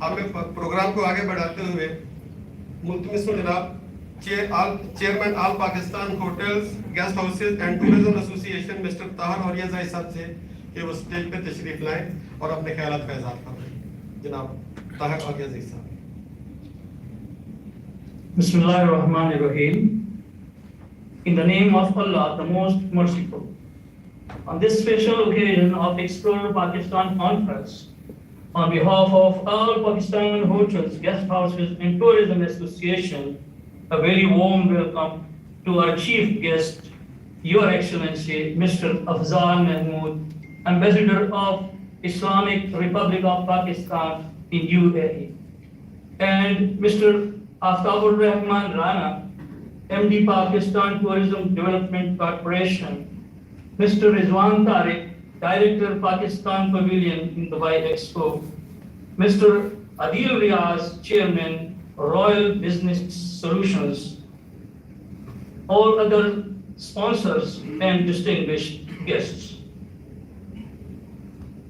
अब मैं प्रोग्राम को आगे बढ़ाते हुए मुल्तमिस हूं जनाब chairman all Pakistan hotels guest houses and tourism association mister Tahir और यजाई साहब से कि वो स्टेज पे तशरीफ लाएं और अपने ख्यालात का इज़हार करें। जनाब ताहर और यजाई साहब। Bismillahirrahmanirrahim. In the name of Allah, the most merciful. On this special occasion of Explore Pakistan Conference, on behalf of all Pakistan hotels, guest houses and tourism association, a very warm welcome to our chief guest, Your Excellency, Mr. Afzal Mahmood, Ambassador of Islamic Republic of Pakistan in UAE, and Mr. Aftabur Rahman Rana, MD Pakistan Tourism Development Corporation, Mr. Rizwan Tariq, Director Pakistan Pavilion in Dubai EXPO, Mr. Adil Riaz, Chairman, Royal Business Solutions, all other sponsors and distinguished guests.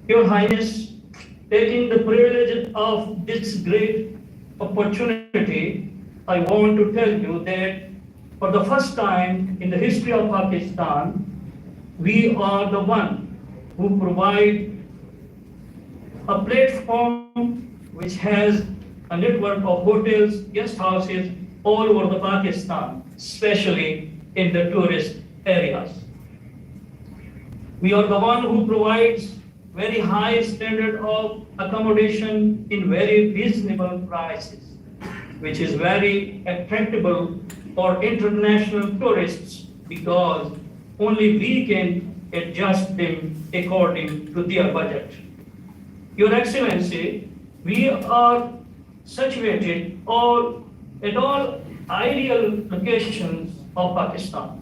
Your Highness, taking the privilege of this great opportunity, I want to tell you that for the first time in the history of Pakistan, we are the one who provide a platform which has a network of hotels, guest houses all over the Pakistan, especially in the tourist areas. We are the one who provides very high standard of accommodation in very reasonable prices, which is very attractable for international tourists because only we can adjust them according to their budget. Your Excellency, we are situated at all ideal locations of Pakistan.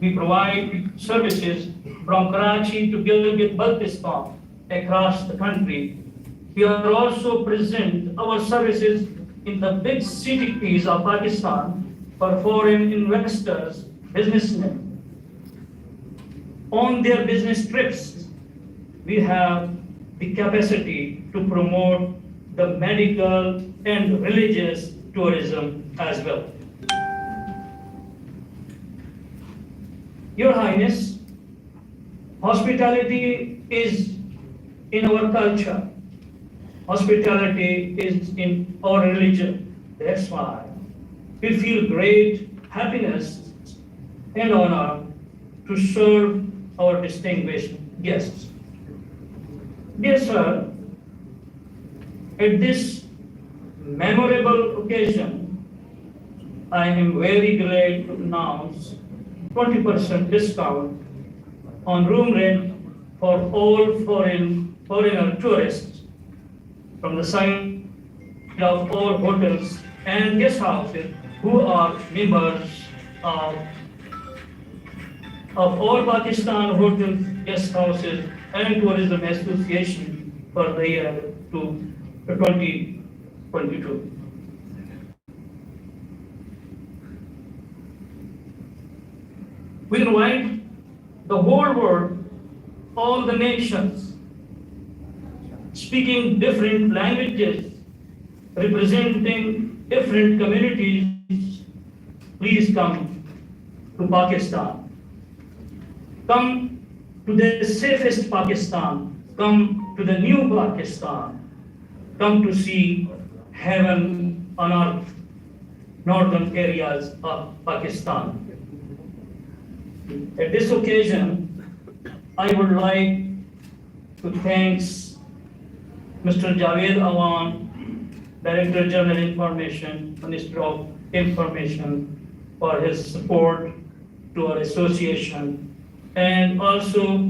We provide services from Karachi to Gilgit-Baltistan across the country. We are also present our services in the big cities of Pakistan for foreign investors, businessmen. On their business trips, we have the capacity to promote the medical and religious tourism as well. Your Highness, hospitality is in our culture. Hospitality is in our religion. That's why we feel great happiness and honor to serve our distinguished guests. Dear sir, at this memorable occasion, I am very glad to announce 20% discount on room rent for all foreigner tourists from the side of all hotels and guest houses who are members of all Pakistan hotels, guest houses and tourism association for the year 2022. We invite the whole world, all the nations, speaking different languages, representing different communities, please come to Pakistan. Come to the safest Pakistan. Come to the new Pakistan. Come to see heaven on earth, northern areas of Pakistan. At this occasion, I would like to thank Mr. Javed Awan, Director General Information, Minister of Information, for his support to our association. And also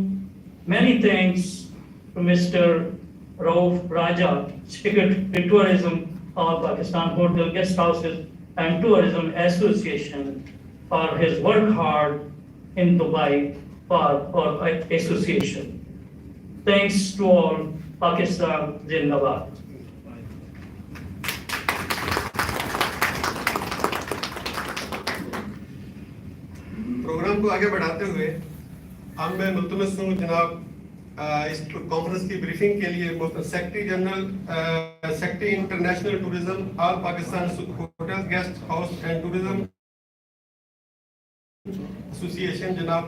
many thanks to Mr. Rauf Raja, Secretary Tourism of Pakistan Hotel, Guest Houses and Tourism Association, for his work hard in Dubai for our association. Thanks to all. Pakistan Zindabad. Programme को आगे बढ़ाते हुए अब मैं मुल्तमस हूँ जनाब इस कॉन्फ्रेंस की ब्रीफिंग के लिए secretary general secretary international tourism all Pakistan hotel guest house and tourism association जनाब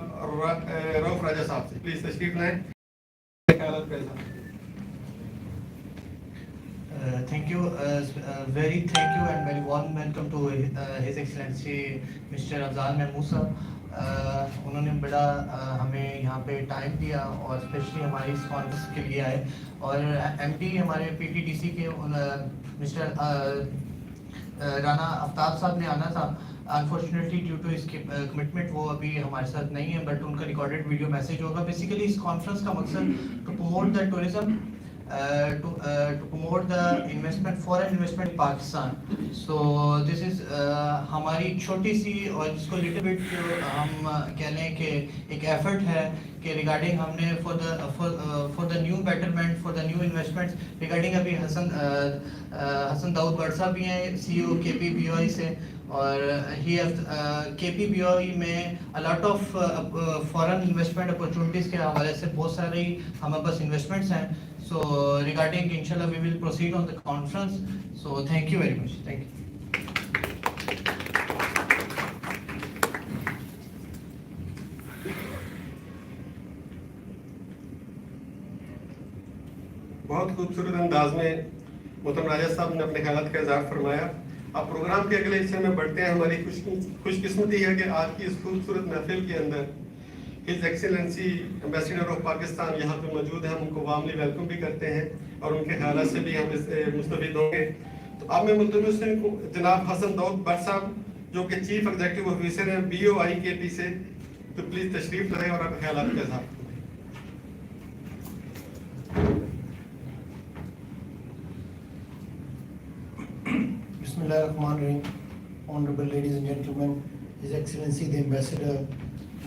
रऊफ राजा साहब से प्लीज तशरीफ लाएं। Thank you, very thank you and very warm welcome to His Excellency Mr. Shahzad Musa। उन्होंने बड़ा हमें यहाँ पे टाइम दिया और स्पेशली हमारी इस कॉन्फ्रेंस के लिए आए और एमडी हमारे पीटीडीसी के मिस्टर राना आफ्ताब साहब ने आना था। अनफॉर्चुनेटली ड्यू टू इसके कमिटमेंट वो अभी हमारे साथ नहीं है, बट उनका रिकॉर्डेड वीडियो मैसेज होगा। बेसिकली इस कॉन्फ्रेंस का मकसद to promote the tourism to promote the investment, foreign investment in Pakistan. So this is हमारी छोटी सी और जिसको little bit हम कह लें कि एक effort है कि regarding हमने for the new betterment, for the new investments regarding अभी हसन दाऊद बरसा भी हैं CEO KPBOI से और he has KPBOI में a lot of foreign investment opportunities के हवाले से बहुत सारी हमारे पास investments हैं। So regarding inshallah we will proceed on the conference. So thank you very much. Thank you. बहुत खूबसूरत अंदाज में मोहतरम राजा साहब ने अपने ख्यालात का इज़हार फरमाया। अब प्रोग्राम के अगले हिस्से में बढ़ते हैं। हमारी खुशकिस्मती है कि आज की इस खूबसूरत महफिल के अंदर his excellency ambassador of Pakistan यहाँ पे मौजूद हैं। हम उनको वार्मली वेलकम भी करते हैं और उनके ख्यालात से भी हम इससे मुस्तफीद होंगे। तो अब मैं मुल्तमस को जनाब हसन दाऊद बट साहब जो कि चीफ एग्जीक्यूटिव ऑफिसर हैं BOI KP से, तो प्लीज़ तशरीफ लाएं और अपने ख्यालात का इज़हार करें। Bismillahirrahmanirrahim. Honorable ladies and gentlemen, His Excellency the Ambassador,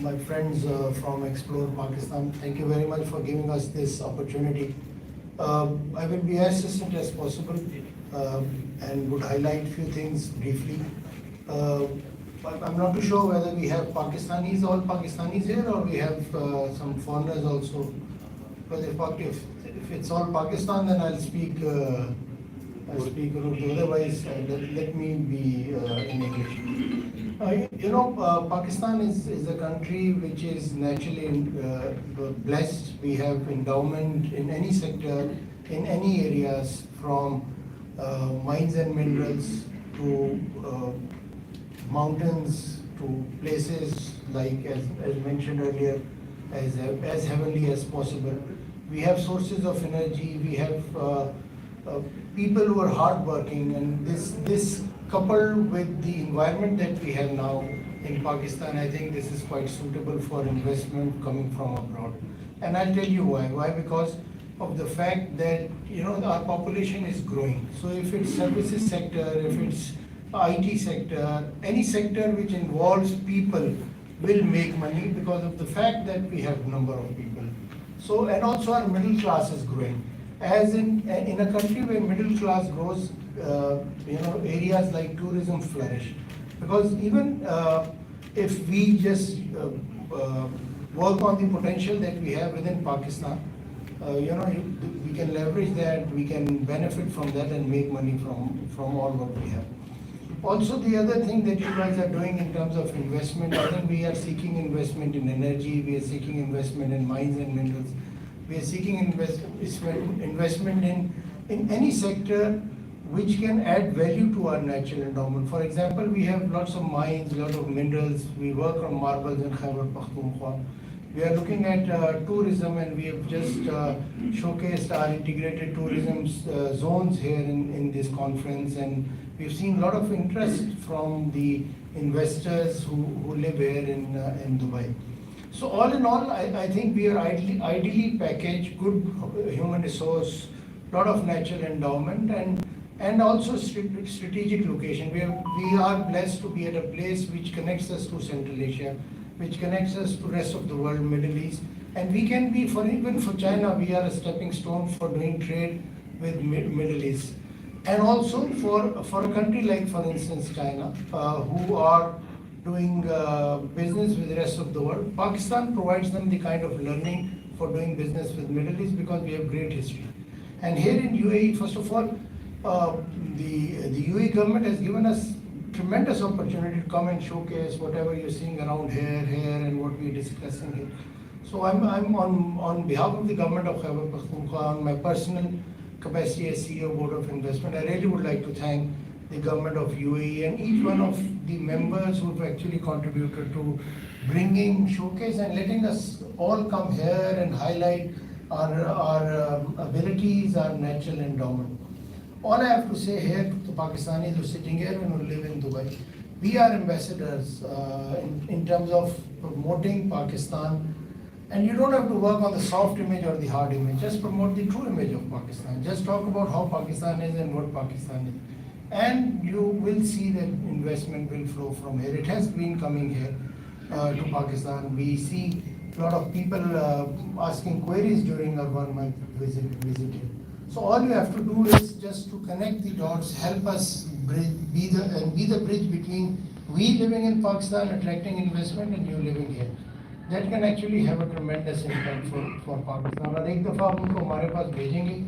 my friends from Explore Pakistan, thank you very much for giving us this opportunity. I will be as succinct as possible and would highlight few things briefly. I'm not too sure whether we have Pakistanis, all Pakistanis here, or we have some foreigners also. But if it's all Pakistan, then I'll speak Urdu. Otherwise, let me be in English. Pakistan is a country which is naturally blessed. We have endowment in any sector, in any areas, from mines and minerals to mountains to places like, as mentioned earlier, as heavenly as possible. We have sources of energy. We have people who are hardworking, and this coupled with the environment that we have now in Pakistan, I think this is quite suitable for investment coming from abroad. And I'll tell you why. Why? Because of the fact that our population is growing. So if it's services sector, if it's IT sector, any sector which involves people will make money because of the fact that we have number of people. So, and also our middle class is growing. As in a country where middle class grows, areas like tourism flourish. Because even if we just work on the potential that we have within Pakistan, we can leverage that, we can benefit from that and make money from all what we have. Also, the other thing that you guys are doing in terms of investment, I think we are seeking investment in energy, we are seeking investment in mines and minerals. We are seeking investment in any sector which can add value to our natural endowment. For example, we have lots of mines, lot of minerals. We work on marbles in Khyber Pakhtunkhwa. We are looking at tourism, and we have just showcased our integrated tourism zones here in this conference, and we've seen a lot of interest from the investors who live here in Dubai. So all in all, I think we are ideally packaged, good human resource, lot of natural endowment, and also strategic location. We are blessed to be at a place which connects us to Central Asia, which connects us to rest of the world, Middle East, and we can be, even for China, we are a stepping stone for doing trade with Middle East. And also for a country like, for instance, China, who are doing business with the rest of the world, Pakistan provides them the kind of learning for doing business with Middle East because we have great history. And here in UAE, first of all, the UAE government has given us tremendous opportunity to come and showcase whatever you're seeing around here, and what we're discussing here. So I'm on behalf of the government of Khyber Pakhtunkhwa, on my personal capacity as CEO Board of Investment, I really would like to thank the government of UAE and each one of the members who've actually contributed to bringing showcase and letting us all come here and highlight our abilities, our natural endowment. All I have to say here to the Pakistanis who are sitting here and who live in Dubai, we are ambassadors in terms of promoting Pakistan. And you don't have to work on the soft image or the hard image, just promote the true image of Pakistan. Just talk about how Pakistan is and what Pakistan is. And you will see that investment will flow from here. It has been coming here to Pakistan. We see a lot of people asking queries during our 1 month visit here. So all you have to do is just to connect the dots, help us be the bridge between we living in Pakistan, attracting investment, and you living here. That can actually have a tremendous impact for Pakistan. और एक दफ़ा आप उनको हमारे पास भेजेंगे,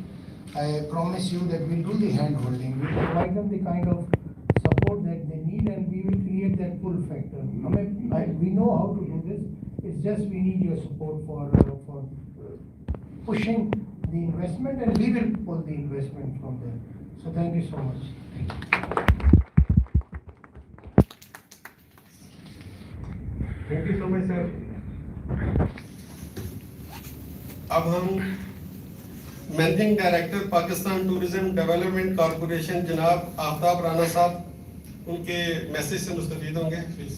I promise you that we'll do the hand holding. We'll provide them the kind of support that they need, and we will create that pull factor. We know how to do this. It's just we need your support for pushing the investment, and we will pull the investment from there. So thank you so much. Thank you so much, sir. अब हम managing director Pakistan tourism development corporation जनाब आफ्ताब राना साहब उनके message से मुस्तफीद होंगे please.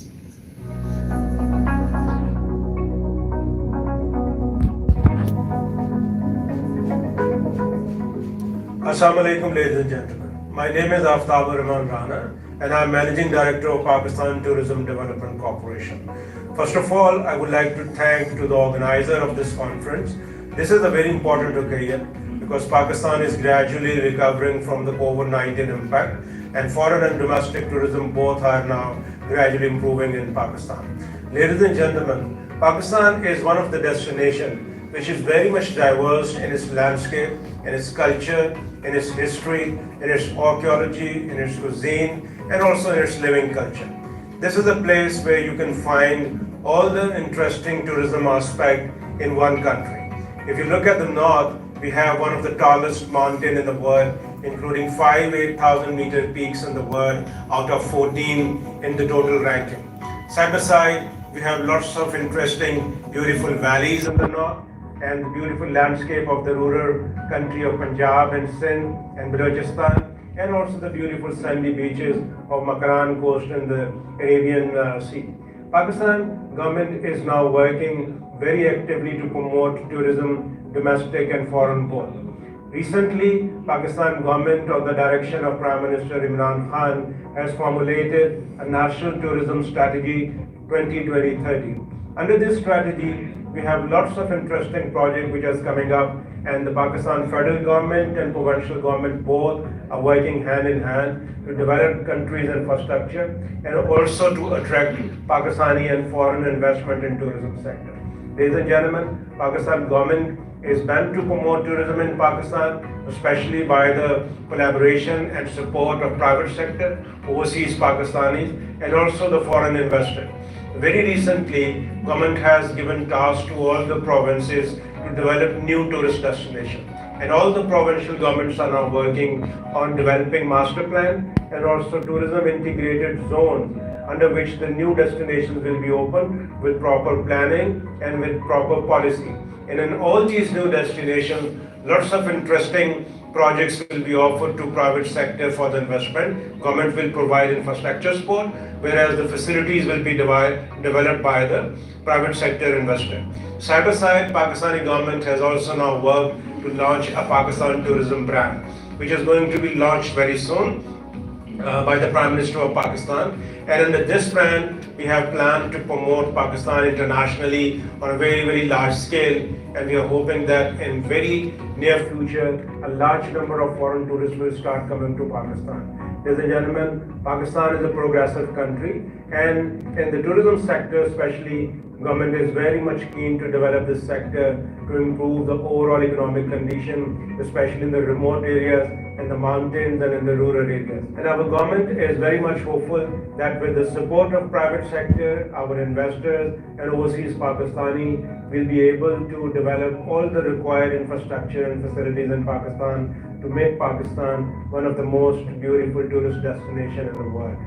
Assalamu alaikum, ladies and gentlemen. My name is Aftab Rana and I am Managing Director of Pakistan Tourism Development Corporation. First of all, I would like to thank to the organizer of this conference. This is a very important occasion because Pakistan is gradually recovering from the COVID-19 impact, and foreign and domestic tourism both are now gradually improving in Pakistan. Ladies and gentlemen, Pakistan is one of the destinations which is very much diverse in its landscape, in its culture, in its history, in its archaeology, in its cuisine, and also in its living culture. This is a place where you can find all the interesting tourism aspect in one country. If you look at the north, we have one of the tallest mountains in the world, including 8,000 meter peaks in the world out of 14 in the total ranking. Side by side, we have lots of interesting, beautiful valleys in the north, and the beautiful landscape of the rural country of Punjab and Sindh and Balochistan, and also the beautiful sandy beaches of Makaran coast and the Arabian Sea. Pakistan government is now working very actively to promote tourism, domestic and foreign both. Recently, Pakistan government, on the direction of Prime Minister Imran Khan, has formulated a national tourism strategy 2020-30. Under this strategy, we have lots of interesting projects which are coming up, and the Pakistan federal government and provincial government both are working hand in hand to develop country's infrastructure and also to attract Pakistani and foreign investment in tourism sector. Ladies and gentlemen, Pakistan government is bent to promote tourism in Pakistan, especially by the collaboration and support of private sector, overseas Pakistanis, and also the foreign investor. Very recently, government has given tasks to all the provinces to develop new tourist destinations. And all the provincial governments are now working on developing master plan and also tourism integrated zones under which the new destinations will be opened with proper planning and with proper policy. And in all these new destinations, lots of interesting projects will be offered to private sector for the investment. Government will provide infrastructure support, whereas the facilities will be developed by the private sector investor. Side by side, Pakistani government has also now worked to launch a Pakistan tourism brand, which is going to be launched very soon by the Prime Minister of Pakistan. And under this brand, we have planned to promote Pakistan internationally on a very, very large scale. And we are hoping that in very near future, a large number of foreign tourists will start coming to Pakistan. Ladies and gentlemen, Pakistan is a progressive country, and in the tourism sector especially, Government is very much keen to develop this sector to improve the overall economic condition, especially in the remote areas, in the mountains and in the rural areas. And our government is very much hopeful that with the support of private sector, our investors and overseas Pakistani will be able to develop all the required infrastructure and facilities in Pakistan to make Pakistan one of the most beautiful tourist destinations in the world.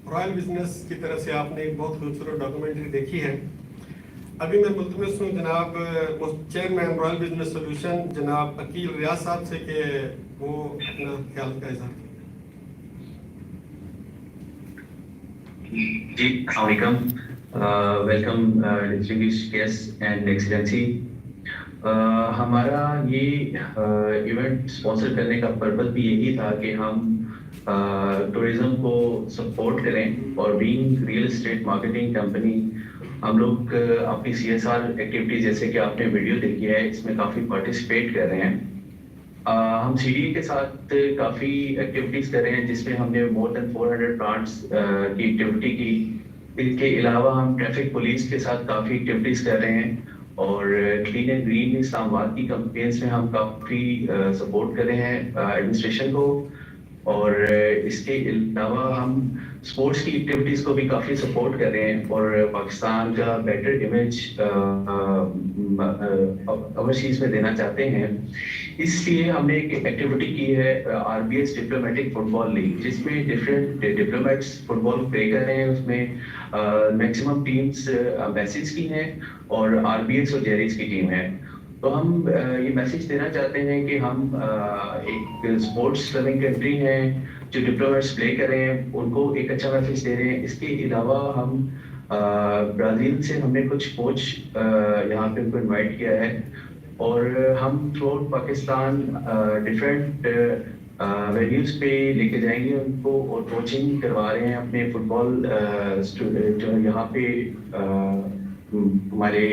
Royal business की तरफ से आपने एक बहुत खूबसूरत documentary देखी है। अभी मैं मुल्तमस हूँ जनाब चेयरमैन रॉयल बिजनेस सोल्यूशन जनाब अकील रियाज साहब से कि वो अपना ख्याल का इजहार करें। जी अस्सलाम वालेकुम, welcome distinguished guest and excellency. हमारा ये इवेंट स्पॉन्सर करने का पर्पस भी यही था कि हम टूरिज्म को सपोर्ट करें और being real estate marketing company हम लोग अपनी CSR एक्टिविटीज जैसे कि आपने वीडियो देखी है इसमें काफ़ी पार्टिसिपेट कर रहे हैं। हम CDA के साथ काफ़ी एक्टिविटीज कर रहे हैं जिसमें हमने मोर देन 400 प्लांट्स की एक्टिविटी की। इसके अलावा हम ट्रैफिक पुलिस के साथ काफ़ी एक्टिविटीज कर रहे हैं और क्लीन एंड ग्रीन इस्लामाबाद की कैंपेन्स में हम काफ़ी सपोर्ट कर रहे हैं एडमिनिस्ट्रेशन को। और इसके अलावा हम स्पोर्ट्स की एक्टिविटीज़ को भी काफ़ी सपोर्ट कर रहे हैं और पाकिस्तान का बेटर इमेज ओवरसीज में देना चाहते हैं। इसलिए हमने एक एक्टिविटी की है RBS डिप्लोमेटिक फुटबॉल लीग जिसमें डिफरेंट डिप्लोमेट्स फुटबॉल प्ले कर रहे हैं। उसमें मैक्सिमम टीम्स मैसेज की हैं और RBS और जेरिस की टीम है। तो हम ये मैसेज देना चाहते हैं कि हम एक स्पोर्ट्स लविंग कंट्री हैं जो डिप्लोमेट्स प्ले कर रहे हैं उनको एक अच्छा मैसेज दे रहे हैं। इसके अलावा हम ब्राज़ील से हमने कुछ कोच यहाँ पे उनको इनवाइट किया है और हम through out Pakistan different venues पे लेके जाएंगे उनको और कोचिंग करवा रहे हैं अपने फुटबॉल जो यहाँ पे हमारे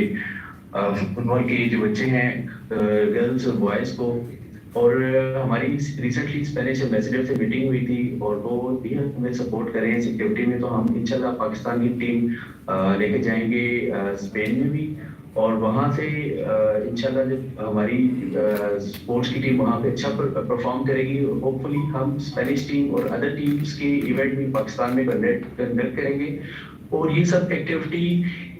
फुटबॉल के जो बच्चे हैं गर्ल्स और बॉयज़ को। और हमारी रिसेंटली स्पेनिश एम्बेसडर से मीटिंग हुई थी और वो भी हमें सपोर्ट कर रहे हैं इस एक्टिविटी में। तो हम इंशाल्लाह पाकिस्तान की टीम लेके जाएंगे स्पेन में भी और वहाँ से इंशाल्लाह जब हमारी स्पोर्ट्स की टीम वहाँ पे अच्छा परफॉर्म करेगी होपफुली हम स्पेनिश टीम और अदर टीम्स के इवेंट भी पाकिस्तान में कंडक्ट करेंगे। और ये सब एक्टिविटी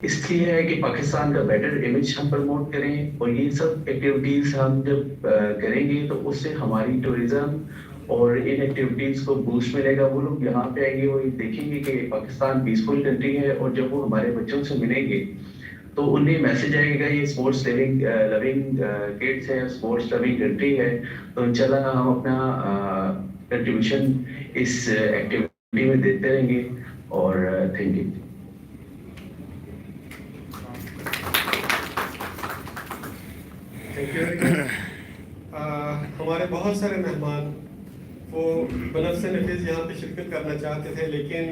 इसलिए है कि पाकिस्तान का बेटर इमेज हम प्रमोट करें और ये सब एक्टिविटीज़ हम जब करेंगे तो उससे हमारी टूरिज्म और इन एक्टिविटीज़ को बूस्ट मिलेगा। वो लोग यहाँ पे आएंगे वो देखेंगे कि पाकिस्तान पीसफुल कंट्री है और जब वो हमारे बच्चों से मिलेंगे तो उन्हें मैसेज आएगा ये स्पोर्ट्स लविंग लविंग किड्स है, स्पोर्ट्स लविंग कंट्री है, तो इंशाल्लाह हम अपना कंट्रीब्यूशन इस एक्टिविटी में देते रहेंगे। और थैंक यू। Thank you. हमारे बहुत सारे मेहमान वो बनफ़्स नफीस यहाँ पे शिरकत करना चाहते थे, लेकिन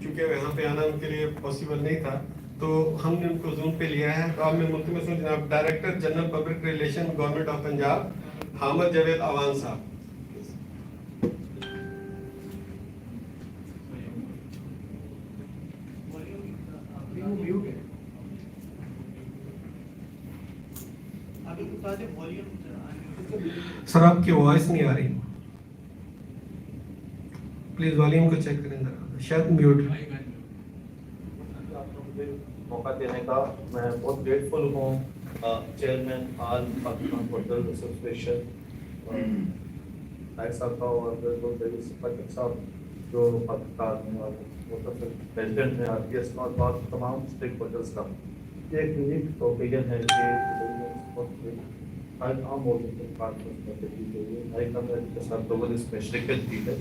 चूँकि यहाँ पे आना उनके लिए पॉसिबल नहीं था, तो हमने उनको जूम पे लिया है। तो अब मैं मुल्तमस हूँ जनाब director general public relation government of Punjab Hamid Javed Awan साहब। सर आपकी वॉइस नहीं आ रही, प्लीज वॉल्यूम को चेक करें जरा, शायद म्यूट। मौका देने का मैं बहुत ग्रेटफुल हूँ चेयरमैन आल पाकिस्तान होटल एसोसिएशन नाइक साहब का और जो पटेल साहब जो पाकिस्तान होटल प्रेसिडेंट हैं आरपीएस का, और बात तमाम स्टेक होटल्स का। ये एक यूनिक ओकेजन है कि आज आम मौजूद के साथ लोगों ने इसमें शिरकत की है,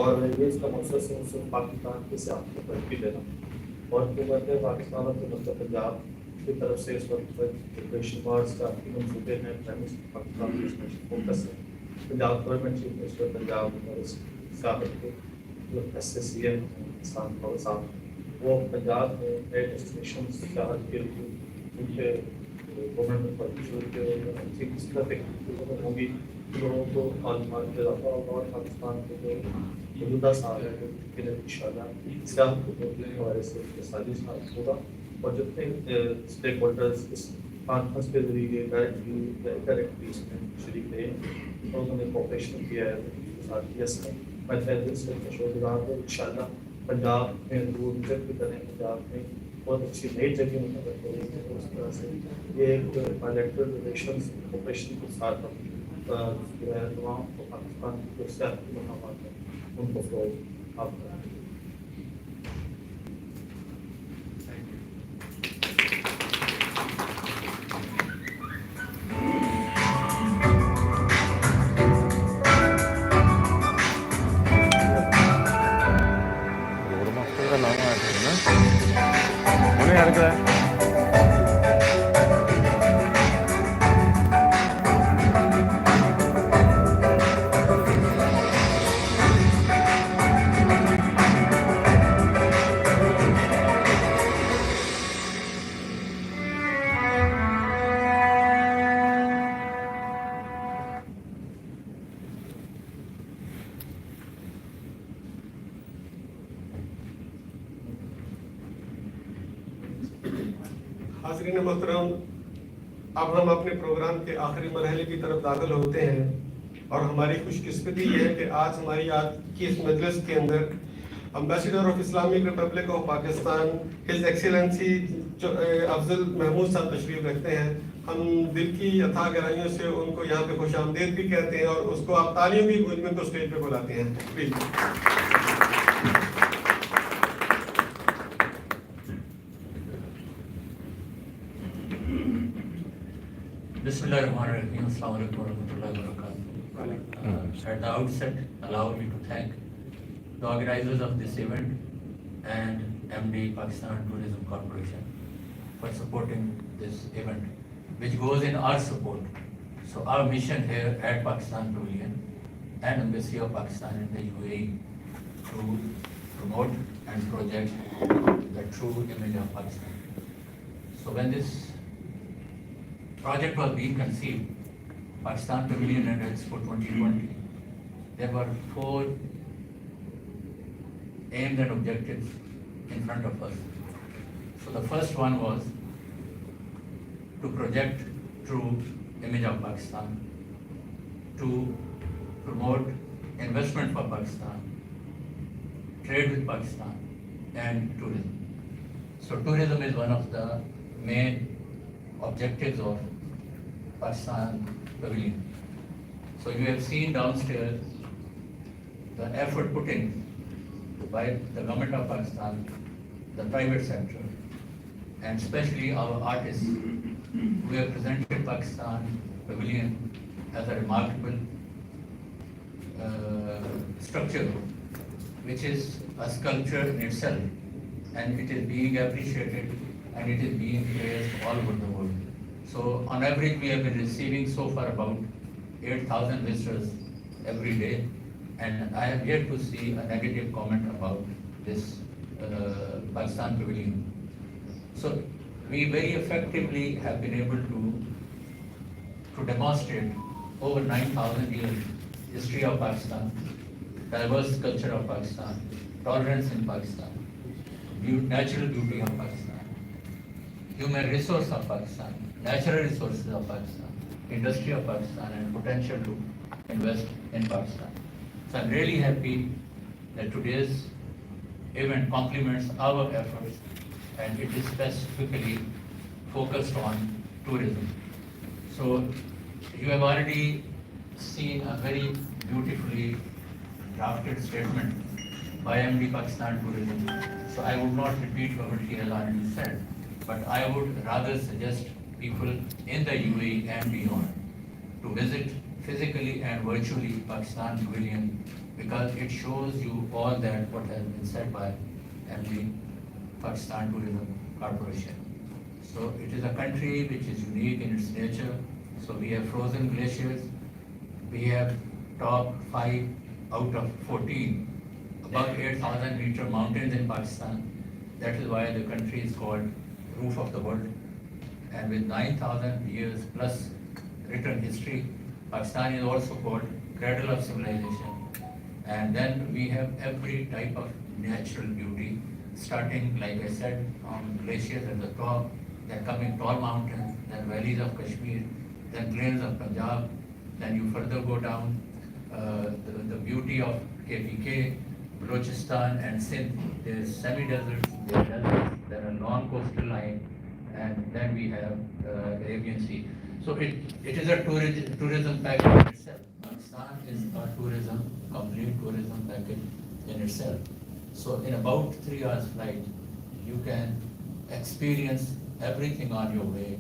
और ये इसका मकसद सिर्फ पाकिस्तान के सियासत को तरक्की देना और हुकूमत पाकिस्तान और हुकूमत पंजाब की तरफ से इस वक्त बेशुमार स्टाफी मंसूबे हैं। प्राइम मिनिस्टर पाकिस्तान की इसमें फोकस है, Punjab government chief minister Punjab और इस साहब के जो SCM किसान और साहब वो पंजाब में नए डेस्टिनेशन शहर के लिए उनके गवर्नमेंट पर अच्छी किस्मत होंगी, लोगों को मालूमात में इजाफा होगा और पाकिस्तान के जो मौजूदा साल है वो इंशाल्लाह सियासत के हवाले से इकतसादी साल होगा। और जितने स्टेक होल्डर्स इस कॉन्फ्रेंस के जरिए डायरेक्टली या इनडायरेक्टली इसमें शरीक रहे हैं और उन्होंने कोऑपरेशन किया है उसके साथ। यस मैं दिल से शुक्रगुजार हूँ। इंशाल्लाह पंजाब में दूर विजिट भी करें, पंजाब में बहुत अच्छी नई जगह में मदद करेंगे। उस तरह से ये एक बायलैटरल रिलेशंस कोऑपरेशन के साथ हम जो है तमाम पाकिस्तान के जो सियासी मकामात हैं उनको फरोग आप हाज़रीन मोहतरम, अब हम अपने प्रोग्राम के आखिरी मरहले की तरफ दाखिल होते हैं और हमारी खुशकिस्मती ये है कि आज हमारी आज की इस मजलिस के अंदर ambassador of Islamic republic of Pakistan his excellency Afzal Mahmood साहब तशरीफ रखते हैं। हम दिल की अथाह गहराइयों से उनको यहाँ पे खुश आमदीद भी कहते हैं और उसको आप तालियों की गूंज में उनको स्टेज पे बुलाते हैं। Please. Bismillahirrahmanirrahim. Assalamu alaikum warahmatullahi wabarakatuh. At the outset, allow me to thank the organizers of this event and MD Pakistan Tourism Corporation for supporting this event, which goes in our support. So our mission here at Pakistan Pavilion and Embassy of Pakistan in the UAE to promote and project the true image of Pakistan. So when this project was being conceived, Pakistan Pavilion and EXPO 2020, there were 4 aims and objectives in front of us. So the first one was to project true image of Pakistan, to promote investment for Pakistan, trade with Pakistan, and tourism. So tourism is one of the main objectives of Pakistan Pavilion. So you have seen downstairs the effort put in by the government of Pakistan, the private sector, and especially our artists who have presented Pakistan Pavilion as a remarkable structure, which is a sculpture in itself, and it is being appreciated and it is being praised all over the world. So on average, we have been receiving so far about 8,000 visitors every day, and I have yet to see a negative comment about this Pakistan Pavilion. So we very effectively have been able to demonstrate over 9,000 years history of Pakistan, diverse culture of Pakistan, tolerance in Pakistan, natural beauty of Pakistan, human resource of Pakistan, natural resources of Pakistan, industry of Pakistan, and potential to invest in Pakistan. So I'm really happy that today's event complements our efforts, and it is specifically focused on tourism. So you have already seen a very beautifully drafted statement by MD Pakistan Tourism. So I would not repeat what he has already said, but I would rather suggest people in the UAE and beyond to visit physically and virtually Pakistan Pavilion, because it shows you all that what has been said by MD Pakistan Tourism Corporation. So it is a country which is unique in its nature. So we have frozen glaciers, we have top 5 out of 14 above 8,000 meter mountains in Pakistan. That is why the country is called roof of the world. And with 9,000 years plus written history, Pakistan is also called cradle of civilization. And then we have every type of natural beauty, starting, like I said, from glaciers at the top, then coming tall mountains, then valleys of Kashmir, then plains of Punjab, then you further go down the beauty of KPK, Balochistan and Sindh. There is semi-deserts, there are deserts, there are long coastal line, and then we have Arabian Sea. So it is a tourism package in itself. Pakistan is a complete tourism package in itself. So in about 3 hours flight, you can experience everything on your way